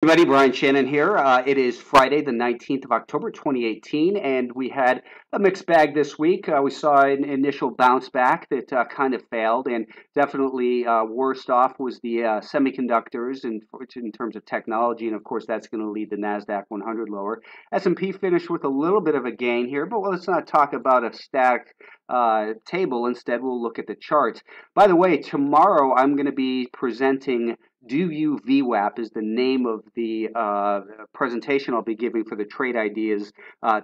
Everybody, Brian Shannon here. It is Friday, the 19th of October, 2018, and we had a mixed bag this week. We saw an initial bounce back that kind of failed, and definitely worst off was the semiconductors in terms of technology, and of course that's going to lead the NASDAQ 100 lower. S&P finished with a little bit of a gain here, but let's not talk about a stack table. Instead, we'll look at the charts. By the way, tomorrow I'm going to be presenting Do You VWAP is the name of the presentation I'll be giving for the trade ideas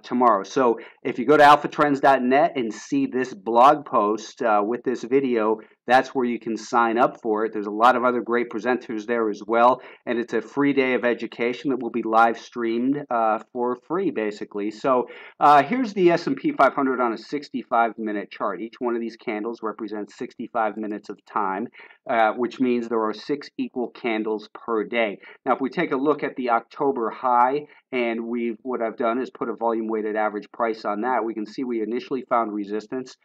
tomorrow. So if you go to alphatrends.net and see this blog post with this video, that's where you can sign up for it. There's a lot of other great presenters there as well, and it's a free day of education that will be live streamed for free, basically. So here's the S&P 500 on a 65-minute chart. Each one of these candles represents 65 minutes of time, which means there are 6 equal candles per day. Now, if we take a look at the October high, and what I've done is put a volume weighted average price on that, we can see we initially found resistance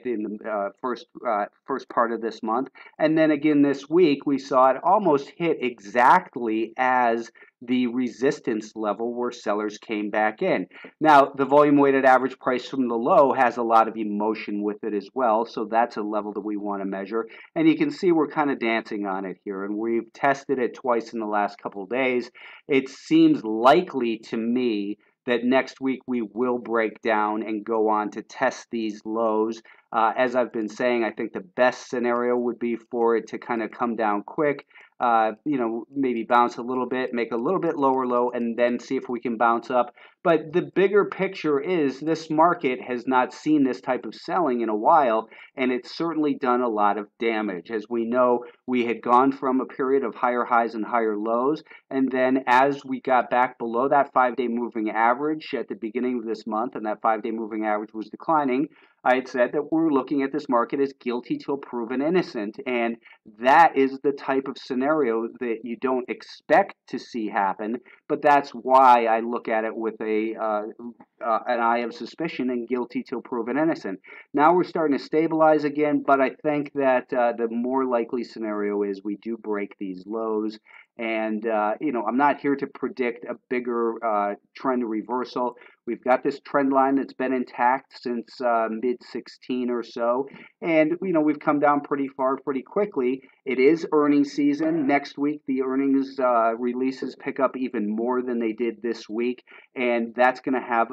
in the first part of this month, and then again this week we saw it almost hit exactly as the resistance level where sellers came back in. Now, the volume weighted average price from the low has a lot of emotion with it as well, so that's a level that we want to measure. And you can see we're kind of dancing on it here, and we've tested it twice in the last couple of days. It seems likely to me that next week we will break down and go on to test these lows. As I've been saying, I think the best scenario would be for it to kind of come down quick, maybe bounce a little bit, make a little bit lower low, and then see if we can bounce up. But the bigger picture is this market has not seen this type of selling in a while, and it's certainly done a lot of damage. As we know, we had gone from a period of higher highs and higher lows, and then as we got back below that 5-day moving average at the beginning of this month, and that 5-day moving average was declining, I had said that we're looking at this market as guilty till proven innocent, and that is the type of scenario that you don't expect to see happen, but that's why I look at it with an eye of suspicion and guilty till proven innocent. Now we're starting to stabilize again, but I think that the more likely scenario is we do break these lows. And, I'm not here to predict a bigger trend reversal. We've got this trend line that's been intact since mid-16 or so. And, we've come down pretty far pretty quickly. It is earnings season. Next week, the earnings releases pick up even more than they did this week. And that's going to have,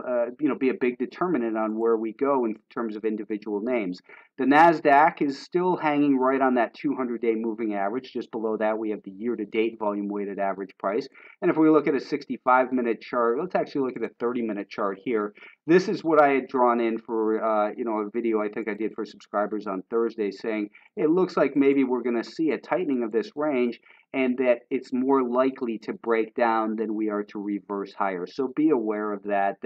be a big determinant on where we go in terms of individual names. The NASDAQ is still hanging right on that 200-day moving average. Just below that, we have the year-to-date volume-weighted average price. And if we look at a 65-minute chart, let's actually look at a 30-minute chart here. This is what I had drawn in for, a video I think I did for subscribers on Thursday saying it looks like maybe we're going to see a tightening of this range and that it's more likely to break down than we are to reverse higher. So be aware of that.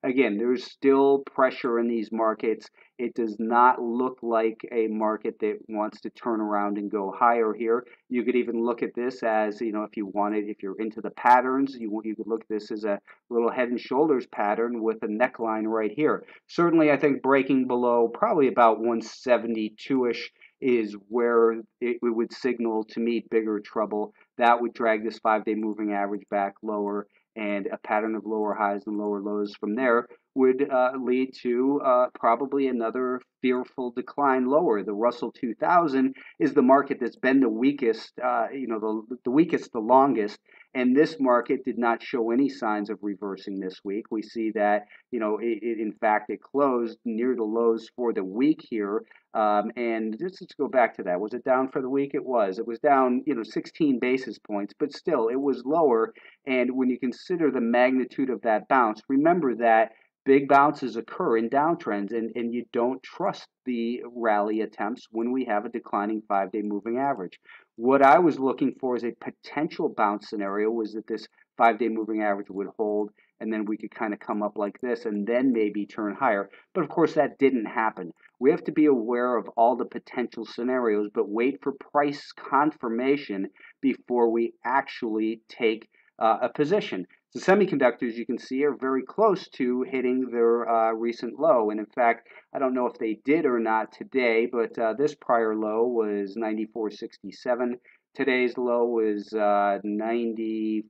Again, there's still pressure in these markets. It does not look like a market that wants to turn around and go higher here. You could even look at this as, if you're into the patterns, you could look at this as a little head and shoulders pattern with a neckline right here. Certainly, I think breaking below probably about 172-ish is where it would signal to me bigger trouble. That would drag this 5-day moving average back lower, and a pattern of lower highs and lower lows from there would lead to probably another fearful decline lower. The Russell 2000 is the market that's been the weakest, the weakest the longest, and this market did not show any signs of reversing this week. We see that, in fact, it closed near the lows for the week here. And let's go back to that. Was it down for the week? It was. It was down, 16 basis points, but still, it was lower. And when you consider the magnitude of that bounce, remember that big bounces occur in downtrends, and you don't trust the rally attempts when we have a declining 5-day moving average. What I was looking for as a potential bounce scenario was that this 5-day moving average would hold, and then we could kind of come up like this and then maybe turn higher. But of course, that didn't happen. We have to be aware of all the potential scenarios, but wait for price confirmation before we actually take a position. The semiconductors, you can see, are very close to hitting their recent low. And in fact, I don't know if they did or not today, but this prior low was 94.67. Today's low was 90.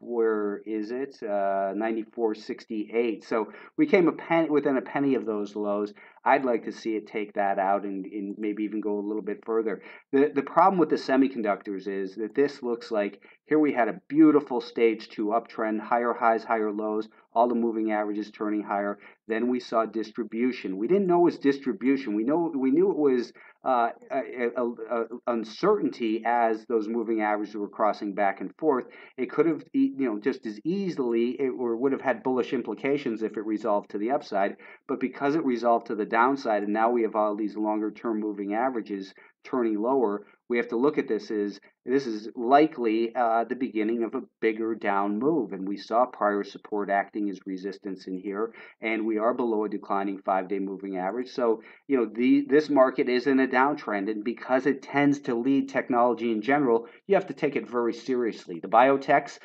where is it? 94.68. So we came within a penny of those lows. I'd like to see it take that out and maybe even go a little bit further. The problem with the semiconductors is that this looks like here we had a beautiful stage two uptrend, higher highs, higher lows, all the moving averages turning higher. Then we saw distribution. We didn't know it was distribution. We knew it was uncertainty as those moving averages were crossing back and forth. It could have, just as easily, or would have had bullish implications if it resolved to the upside. But because it resolved to the downside, and now we have all these longer term moving averages turning lower, we have to look at this as this is likely the beginning of a bigger down move. And we saw prior support acting as resistance in here, and we are below a declining 5-day moving average. So, this market is in a downtrend, and because it tends to lead technology in general, you have to take it very seriously. The biotechs,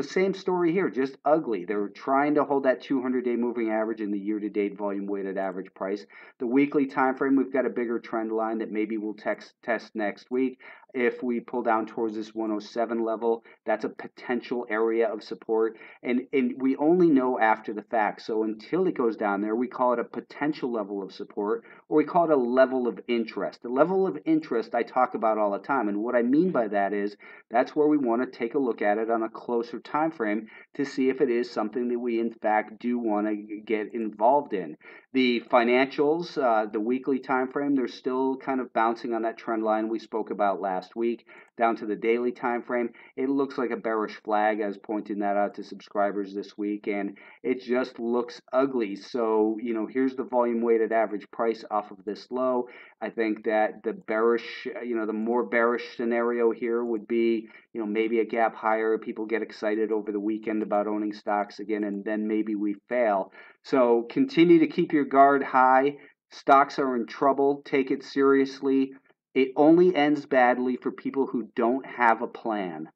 same story here, just ugly. They're trying to hold that 200-day moving average in the year-to-date volume weighted average price. The weekly time frame, we've got a bigger trend line that maybe we'll test next week. If we pull down towards this 107 level, that's a potential area of support. And we only know after the fact. So until it goes down there, we call it a potential level of support, or we call it a level of interest. The level of interest I talk about all the time. And what I mean by that is that's where we want to take a look at it on a closer time frame to see if it is something that we in fact do want to get involved in. The financials, the weekly time frame, they're still kind of bouncing on that trend line we spoke about last week. Down to the daily time frame, it looks like a bearish flag. I was pointing that out to subscribers this week, and it just looks ugly. So, here's the volume weighted average price off of this low. I think that the bearish, the more bearish scenario here would be, maybe a gap higher. People get excited over the weekend about owning stocks again, and then maybe we fail. So continue to keep your guard high. Stocks are in trouble. Take it seriously. It only ends badly for people who don't have a plan.